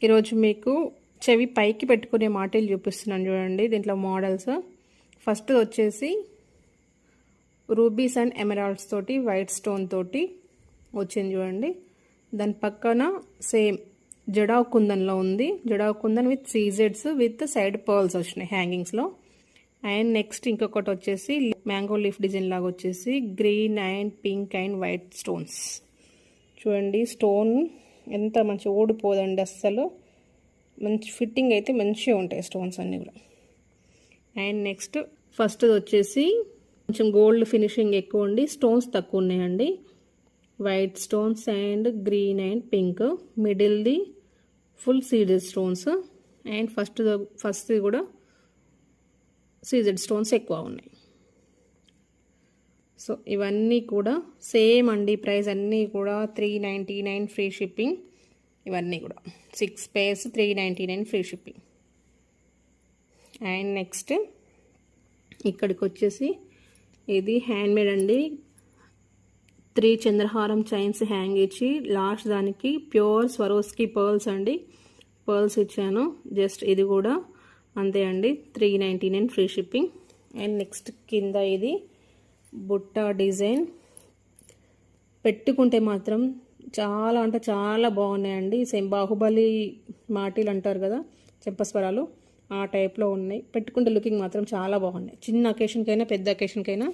ఈరోజు మీకు చెవి పైకి పెట్టుకునే మాటలు చూపిస్తున్నాను చూడండి. దీంట్లో మోడల్స్ ఫస్ట్ వచ్చేసి రూబీస్ అండ్ ఎమరాల్డ్స్ తోటి వైట్ స్టోన్ తోటి వచ్చింది చూడండి. దాని పక్కన సేమ్ జడావ్ కుందన్లో ఉంది. జడావ్ కుందన్ విత్ సీజెడ్స్ విత్ సైడ్ పర్ల్స్ వచ్చినాయి హ్యాంగింగ్స్లో. అండ్ నెక్స్ట్ ఇంకొకటి వచ్చేసి మ్యాంగో లీఫ్ డిజైన్ లాగా వచ్చేసి green and pink and white stones చూడండి. స్టోన్ ఎంత మంచి ఓడిపోదండి, అస్సలు మంచి ఫిట్టింగ్ అయితే మంచిగా ఉంటాయి స్టోన్స్ అన్నీ కూడా. అండ్ నెక్స్ట్ ఫస్ట్ వచ్చేసి కొంచెం గోల్డ్ ఫినిషింగ్ ఎక్కువ ఉండి స్టోన్స్ తక్కువ ఉన్నాయండి. White stones and green and pink, మిడిల్ది full seeded stones and first కూడా సీజెడ్ స్టోన్స్ ఎక్కువ ఉన్నాయి. సో ఇవన్నీ కూడా సేమ్ అండి. ప్రైస్ అన్నీ కూడా 399 ఫ్రీ షిప్పింగ్. ఇవన్నీ కూడా 6 pairs 399 free shipping. And next ఇక్కడికి వచ్చేసి ఇది హ్యాండ్మేడ్ అండి. 3 చంద్రహారం చైన్స్ హ్యాంగ్ ఇచ్చి లాస్ట్ దానికి ప్యూర్ స్వరోస్కి పర్ల్స్ అండి, పర్ల్స్ ఇచ్చాను. జస్ట్ ఇది కూడా అంతే అండి, 399 ఫ్రీ షిప్పింగ్. అండ్ నెక్స్ట్ కింద ఇది బుట్ట డిజైన్ పెట్టుకుంటే మాత్రం చాలా అంటే చాలా బాగున్నాయండి. సేమ్ బాహుబలి మాటీలు అంటారు కదా, చెంపస్వరాలు, ఆ టైప్లో ఉన్నాయి. పెట్టుకుంటే లుకింగ్ మాత్రం చాలా బాగున్నాయి. చిన్న అకేషన్కైనా పెద్ద అకేషన్కైనా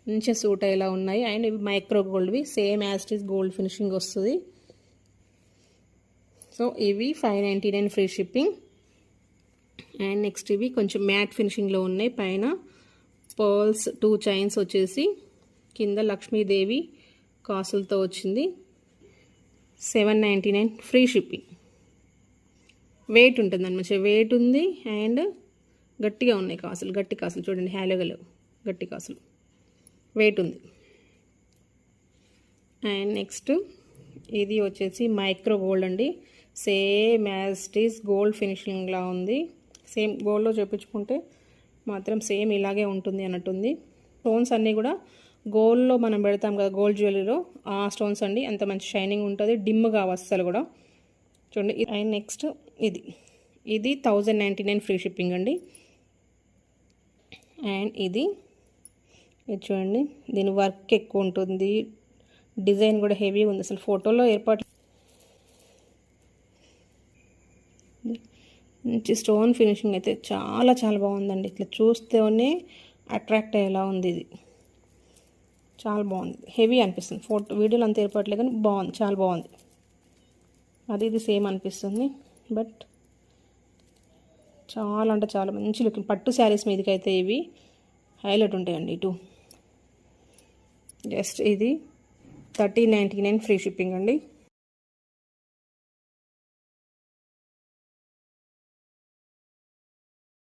మంచిగా సూట్ అయ్యేలా ఉన్నాయి. అండ్ ఇవి మైక్రో గోల్డ్వి, same as it is gold finishing వస్తుంది. సో ఇవి 599 ఫ్రీ షిప్పింగ్. అండ్ నెక్స్ట్ ఇవి కొంచెం మ్యాట్ ఫినిషింగ్లో ఉన్నాయి. పైన పర్ల్స్ 2 చైన్స్ వచ్చేసి కింద లక్ష్మీదేవి కాసులతో వచ్చింది. 799 ఫ్రీ షిప్పింగ్. వెయిట్ ఉంటుందండి, మంచిగా వెయిట్ ఉంది. అండ్ గట్టిగా ఉన్నాయి కాసులు, గట్టి కాసులు చూడండి, హ్యాలోగలు గట్టి కాసులు, వెయిట్ ఉంది. అండ్ నెక్స్ట్ ఇది వచ్చేసి మైక్రో గోల్డ్ అండి. Same as it is gold ఫినిషింగ్లా ఉంది. సేమ్ గోల్డ్లో చేపించుకుంటే మాత్రం సేమ్ ఇలాగే ఉంటుంది అన్నట్టుంది. స్టోన్స్ అన్నీ కూడా గోల్డ్లో మనం పెడతాం కదా గోల్డ్ జ్యువెలరీలో, ఆ స్టోన్స్ అండి. అంత మంచి షైనింగ్ ఉంటుంది, డిమ్గా అస్సలు కూడా చూడండి. అండ్ నెక్స్ట్ ఇది 1099 ఫ్రీ షిప్పింగ్ అండి. అండ్ ఇది చూడండి, దీని వర్క్ ఎక్కువ ఉంటుంది, డిజైన్ కూడా హెవీ ఉంది. అసలు ఫోటోలో ఏర్పాటు మంచి స్టోన్ ఫినిషింగ్ అయితే చాలా చాలా బాగుందండి. ఇట్లా చూస్తేనే అట్రాక్ట్ అయ్యేలా ఉంది. ఇది చాలా బాగుంది, హెవీ అనిపిస్తుంది. వీడియోలో అంత ఏర్పడలేదు కానీ బాగుంది, చాలా బాగుంది. ఇది సేమ్ అనిపిస్తుంది, బట్ చాలా అంటే చాలా మంచి లుకింగ్. పట్టు శారీస్ మీదకి అయితే ఇవి హైలైట్ ఉంటాయండి. ఇటు జస్ట్ ఇది 1399 ఫ్రీ షిప్పింగ్ అండి.